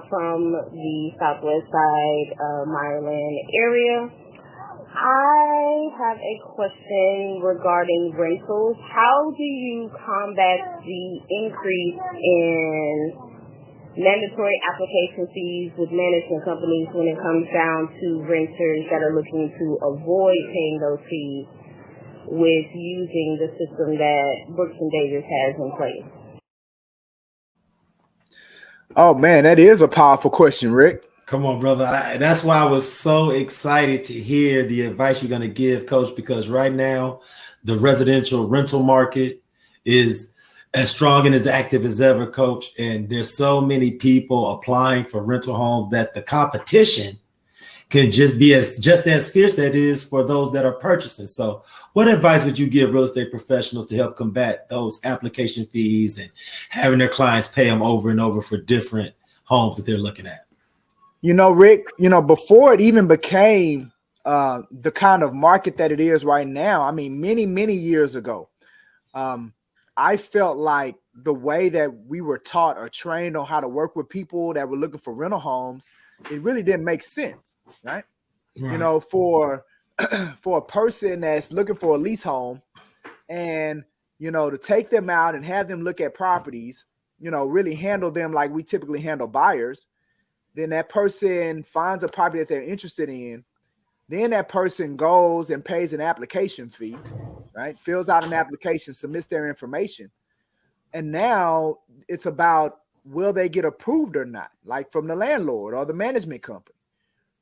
from the southwest side of Maryland area. I have a question regarding rentals. How do you combat the increase in mandatory application fees with management companies when it comes down to renters that are looking to avoid paying those fees with using the system that Brooks and Davis has in place? Oh man, that is a powerful question, Rick. Come on, brother. That's why I was so excited to hear the advice you're going to give, Coach, because right now the residential rental market is as strong and as active as ever, Coach. And there's so many people applying for rental homes that the competition can just be just as fierce as it is for those that are purchasing. So what advice would you give real estate professionals to help combat those application fees and having their clients pay them over and over for different homes that they're looking at? You know, Rick, before it even became the kind of market that it is right now, I mean, many, many years ago, I felt like the way that we were taught or trained on how to work with people that were looking for rental homes, it really didn't make sense, right? For a person that's looking for a lease home and, to take them out and have them look at properties, really handle them like we typically handle buyers, then that person finds a property that they're interested in. Then that person goes and pays an application fee, right? Fills out an application, submits their information. And now it's about, will they get approved or not? Like from the landlord or the management company.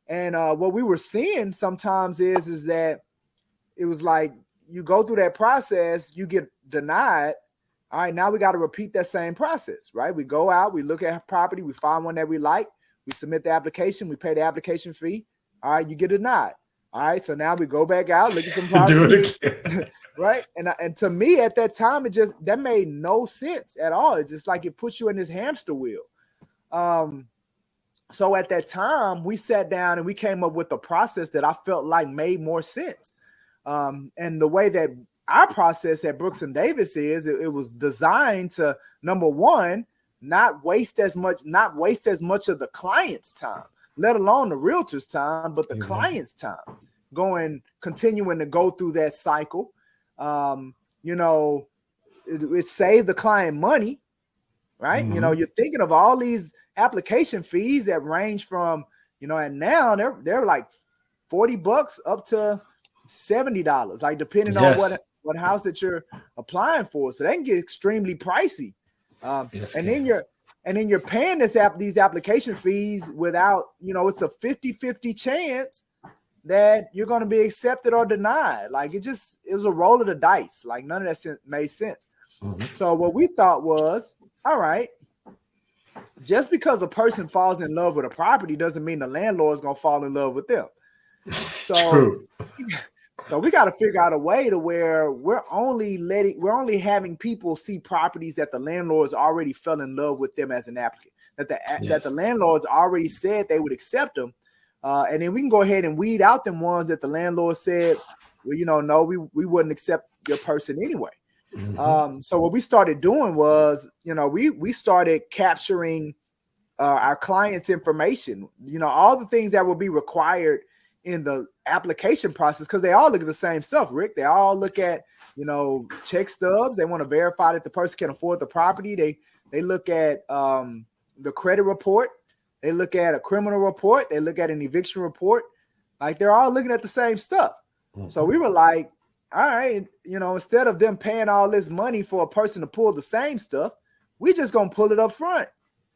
And what we were seeing sometimes is that it was like, you go through that process, you get denied. All right, now we got to repeat that same process, right? We go out, we look at a property, we find one that we like, we submit the application, we pay the application fee. All right, you get denied. All right, so now we go back out, look at some properties, right? And to me at that time, that made no sense at all. It's just like it puts you in this hamster wheel. So at that time, we sat down and we came up with a process that I felt like made more sense. And the way that our process at Brooks and Davis is, it was designed to, number one, not waste as much of the client's time, let alone the realtor's time, but the client's time, continuing to go through that cycle. It saved the client money, right? Mm-hmm. You're thinking of all these application fees that range from, and now they're like $40 up to $70, like depending on what house that you're applying for. So they can get extremely pricey. And then you're paying these application fees without, it's a 50-50 chance that you're going to be accepted or denied. Like it was a roll of the dice. Like none of that made sense. Mm-hmm. So what we thought was, all right, just because a person falls in love with a property doesn't mean the landlord is going to fall in love with them. So, True. So we got to figure out a way to where we're only having people see properties that the landlords already fell in love with them as an applicant, that the landlords already said they would accept them. And then we can go ahead and weed out them ones that the landlord said, well, no, we wouldn't accept your person anyway. Mm-hmm. So what we started doing was, we started capturing our clients' information, all the things that will be required in the application process, because they all look at the same stuff, Rick. They all look at, check stubs. They want to verify that the person can afford the property. They look at the credit report. They look at a criminal report. They look at an eviction report. Like they're all looking at the same stuff. Mm-hmm. So we were like, all right, instead of them paying all this money for a person to pull the same stuff, we just going to pull it up front.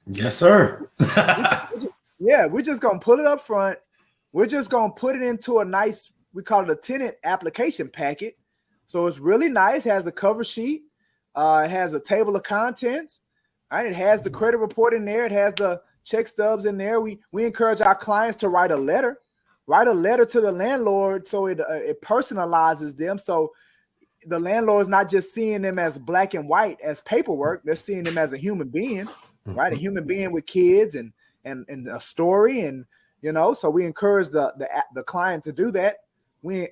Yes, sir. We're just going to pull it up front. We're just going to put it into a nice, we call it a tenant application packet. So it's really nice. It has a cover sheet. It has a table of contents. Right? It has the credit report in there. It has the check stubs in there. We encourage our clients to write a letter to the landlord so it personalizes them. So the landlord is not just seeing them as black and white as paperwork. They're seeing them as a human being, right? A human being with kids and a story. And, so we encourage the client to do that. They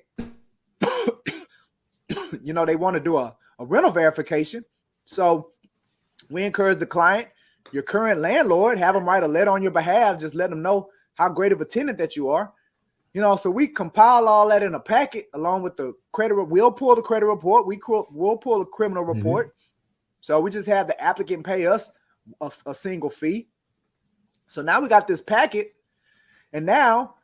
want to do a rental verification. So we encourage the client your current landlord, have them write a letter on your behalf, just let them know how great of a tenant that you are. So we compile all that in a packet along with the credit. We'll pull the credit report. We'll pull a criminal report. So we just have the applicant pay us a single fee. So now we got this packet, and now,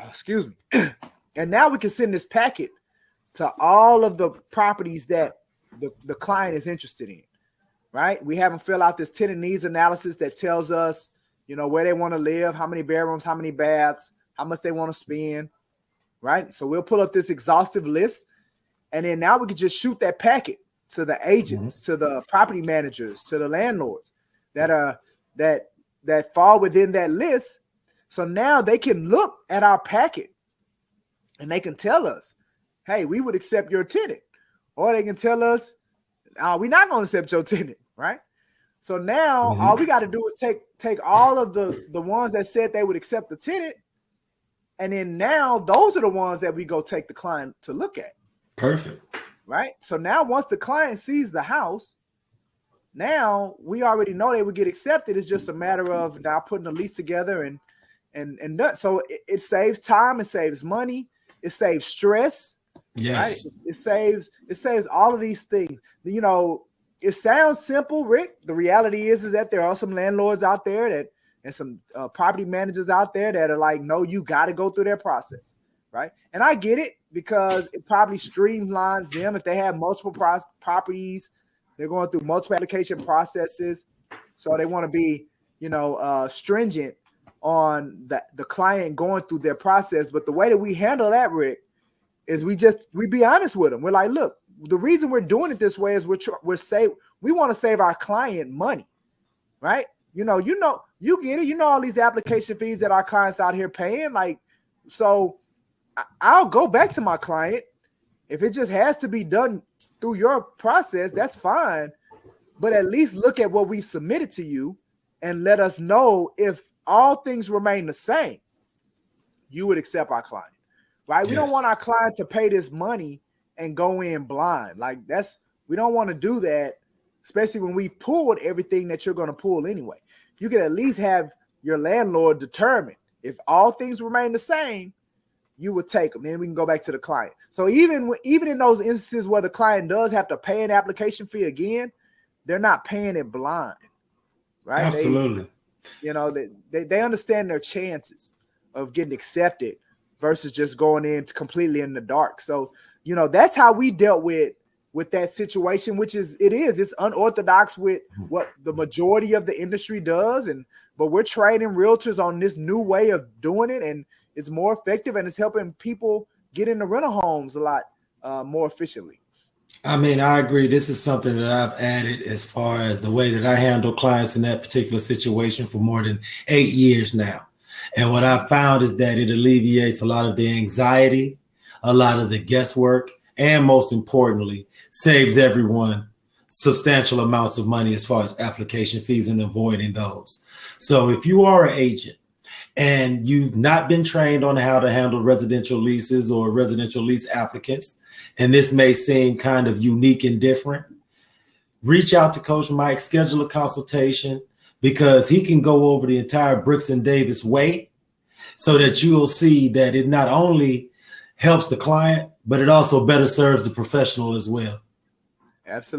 excuse me, and now we can send this packet to all of the properties that the client is interested in, right? We have them fill out this tenant needs analysis that tells us, where they want to live, how many bedrooms, how many baths, how much they want to spend, right? So we'll pull up this exhaustive list, and then now we can just shoot that packet to the agents, to the property managers, to the landlords that fall within that list. So now they can look at our packet and they can tell us, hey, we would accept your tenant. Or they can tell us, we're not going to accept your tenant, right? So now all we got to do is take all of the ones that said they would accept the tenant, and then now those are the ones that we go take the client to look at. Perfect. Right? So now once the client sees the house, now we already know they would get accepted. It's just a matter of now putting the lease together and that. So it saves time, it saves money, it saves stress. Yes. Right? It saves all of these things. It sounds simple, Rick. The reality is that there are some landlords out there and some property managers out there that are like, no, you got to go through their process, right? And I get it because it probably streamlines them if they have multiple properties. They're going through multiple application processes, so they want to be, stringent on the client going through their process. But the way that we handle that, Rick, is we be honest with them. We're like, look, the reason we're doing it this way is we want to save our client money, right? You get it. All these application fees that our clients out here paying. Like, so I'll go back to my client. If it just has to be done through your process, that's fine. But at least look at what we submitted to you and let us know if all things remain the same, you would accept our client, right? Yes. We don't want our client to pay this money and go in blind. Like we don't want to do that, especially when we've pulled everything that you're going to pull anyway. You can at least have your landlord determine if all things remain the same, you would take them. Then we can go back to the client. So even in those instances where the client does have to pay an application fee again, they're not paying it blind, right? Absolutely. They understand their chances of getting accepted versus just going in completely in the dark. So, that's how we dealt with that situation, it's unorthodox with what the majority of the industry does. But we're training realtors on this new way of doing it, and it's more effective and it's helping people get into rental homes a lot more efficiently. I mean, I agree. This is something that I've added as far as the way that I handle clients in that particular situation for more than 8 years now. And what I've found is that it alleviates a lot of the anxiety, a lot of the guesswork, and most importantly, saves everyone substantial amounts of money as far as application fees and avoiding those. So if you are an agent and you've not been trained on how to handle residential leases or residential lease applicants, and this may seem kind of unique and different, reach out to Coach Mike, schedule a consultation, because he can go over the entire Brooks and Davis way so that you'll see that it not only helps the client, but it also better serves the professional as well. Absolutely.